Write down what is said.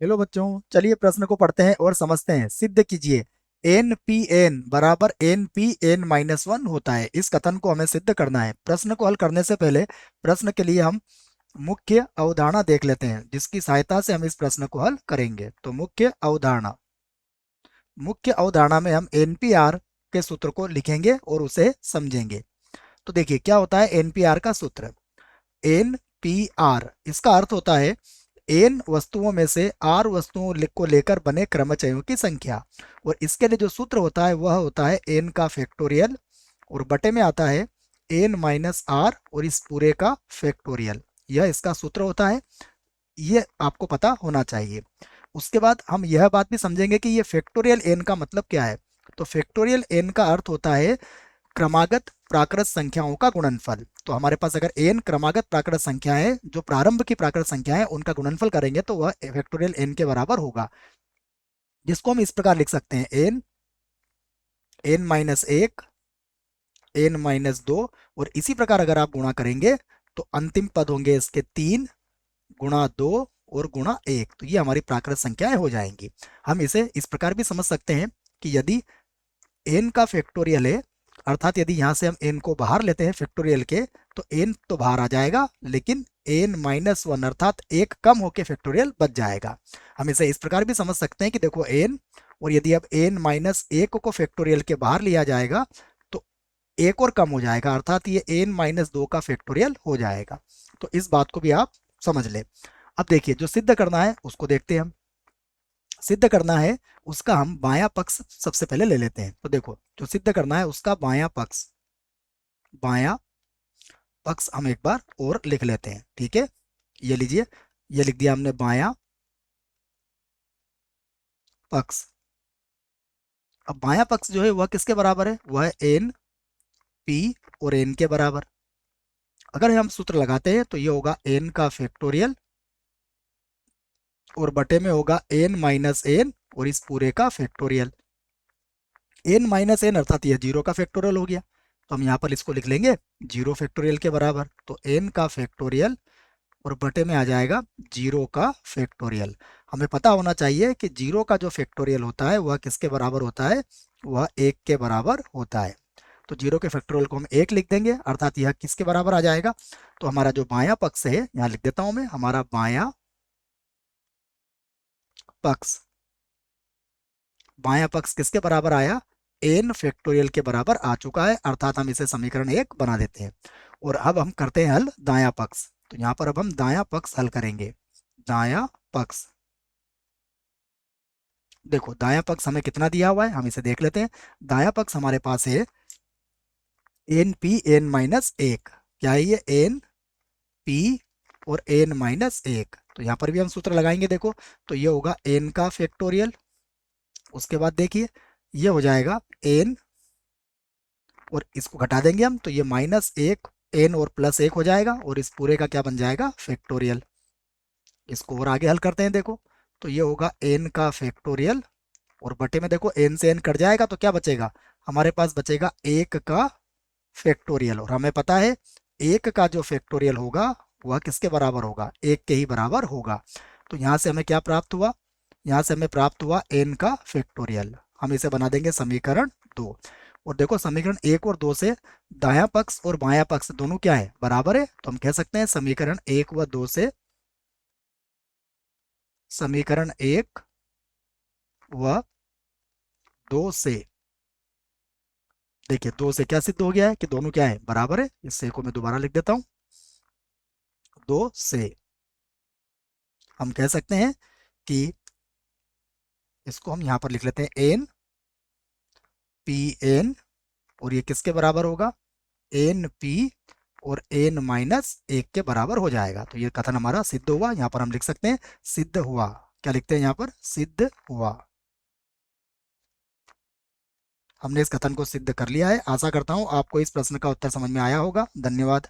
Hello बच्चों, चलिए प्रश्न को पढ़ते हैं और समझते हैं। सिद्ध कीजिए एन पी एन बराबर N P N minus one होता है। इस कथन को हमें सिद्ध करना है। प्रश्न को हल करने से पहले प्रश्न के लिए हम मुख्य अवधारणा देख लेते हैं, जिसकी सहायता से हम इस प्रश्न को हल करेंगे। तो मुख्य अवधारणा में हम एनपीआर के सूत्र को लिखेंगे और उसे समझेंगे। तो देखिए क्या होता है एनपीआर का सूत्र। एन पी आर इसका अर्थ होता है एन वस्तुओं में से आर वस्तुओं को लेकर बने क्रमचयों की संख्या। और इसके लिए जो सूत्र होता है वह होता है एन का फैक्टोरियल और बटे में आता है एन माइनस आर और इस पूरे का फैक्टोरियल। यह इसका सूत्र होता है, ये आपको पता होना चाहिए। उसके बाद हम यह बात भी समझेंगे कि ये फैक्टोरियल एन का मतलब क्या है। तो फैक्टोरियल एन का अर्थ होता है क्रमागत प्राकृत संख्याओं का गुणनफल। तो हमारे पास अगर एन क्रमागत प्राकृत संख्या है, जो प्रारंभ की प्राकृत संख्या है, उनका गुणनफल करेंगे तो वह फैक्टोरियल एन के बराबर होगा, जिसको हम इस प्रकार लिख सकते हैं एन एन माइनस एक एन माइनस दो। और इसी प्रकार अगर आप गुणा करेंगे तो अंतिम पद होंगे इसके तीन गुणा दो और गुणा एक। तो ये हमारी प्राकृत संख्याएं हो जाएंगी। हम इसे इस प्रकार भी समझ सकते हैं कि यदि एन का फैक्टोरियल है, अर्थात यदि यहां से हम एन को बाहर लेते हैं फैक्टोरियल के, तो एन तो बाहर आ जाएगा, लेकिन एन माइनस वन अर्थात एक कम होकर फैक्टोरियल बच जाएगा। हम इसे इस प्रकार भी समझ सकते हैं कि देखो एन, और यदि अब एन माइनस एक को फैक्टोरियल के बाहर लिया जाएगा तो एक और कम हो जाएगा, अर्थात ये एन माइनस दो का फैक्टोरियल हो जाएगा। तो इस बात को भी आप समझ ले। अब देखिए जो सिद्ध करना है उसको देखते हैं हम। सिद्ध करना है उसका हम बायां पक्ष सबसे पहले ले लेते हैं। तो देखो जो सिद्ध करना है उसका बायां पक्ष हम एक बार और लिख लेते हैं। ठीक है, ये लीजिए, ये लिख दिया हमने बायां पक्ष। अब बायां पक्ष जो है वह किसके बराबर है, वह एन पी और एन के बराबर। अगर हम सूत्र लगाते हैं तो ये होगा एन का फैक्टोरियल और बटे में होगा एन माइनस एन और इस पूरे का फैक्टोरियल। एन माइनस एन अर्थात यह जीरो का फैक्टोरियल हो गया, तो हम यहाँ पर इसको लिख लेंगे जीरो फैक्टोरियल के बराबर। तो एन का फैक्टोरियल और बटे में आ जाएगा जीरो का फैक्टोरियल। हमें पता होना चाहिए कि जीरो का जो फैक्टोरियल होता है वह किसके बराबर होता है, वह एक के बराबर होता है। तो जीरो के फैक्टोरियल को हम एक लिख देंगे, अर्थात यह किसके बराबर आ जाएगा। तो हमारा जो बायां पक्ष है, यहाँ लिख देता हूं मैं, हमारा पक्ष बायां पक्ष किसके बराबर आया, एन फैक्टोरियल के बराबर आ चुका है, अर्थात हम इसे समीकरण एक बना देते हैं। और अब हम करते हैं हल दायां पक्ष। तो यहां पर अब हम दायां पक्ष हल करेंगे। दायां पक्ष, देखो दायां पक्ष हमें कितना दिया हुआ है, हम इसे देख लेते हैं। दायां पक्ष हमारे पास है एन पी एन माइनस एक। क्या है ये, एन पी और एन माइनस एक। तो यहाँ पर भी हम सूत्र लगाएंगे, देखो तो ये होगा एन का फैक्टोरियल। उसके बाद देखिए ये हो जाएगा एन, और इसको घटा देंगे हम तो ये माइनस एक एन और प्लस एक हो जाएगा, और इस पूरे का क्या बन जाएगा, फैक्टोरियल। इसको और आगे हल करते हैं, देखो तो ये होगा एन का फैक्टोरियल और बटे में देखो एन से एन कट जाएगा तो क्या बचेगा, हमारे पास बचेगा एक का फैक्टोरियल। और हमें पता है एक का जो फैक्टोरियल होगा वह किसके बराबर होगा, एक के ही बराबर होगा। तो यहाँ से हमें क्या प्राप्त हुआ, यहाँ से हमें प्राप्त हुआ एन का फैक्टोरियल। हम इसे बना देंगे समीकरण दो। और देखो समीकरण एक और दो से दायां पक्ष और बायां पक्ष दोनों क्या है, बराबर है। तो हम कह सकते हैं समीकरण एक व दो से, समीकरण एक व दो से, देखिए दो से क्या सिद्ध हो गया है कि दोनों क्या है, बराबर है। इससे को मैं दोबारा लिख देता हूं, दो से हम कह सकते हैं कि इसको हम यहां पर लिख लेते हैं एन पी एन, और ये किसके बराबर होगा, एन पी और एन माइनस एक के बराबर हो जाएगा। तो ये कथन हमारा सिद्ध हुआ, यहाँ पर हम लिख सकते हैं सिद्ध हुआ। क्या लिखते हैं यहाँ पर, सिद्ध हुआ। हमने इस कथन को सिद्ध कर लिया है। आशा करता हूं आपको इस प्रश्न का उत्तर समझ में आया होगा। धन्यवाद।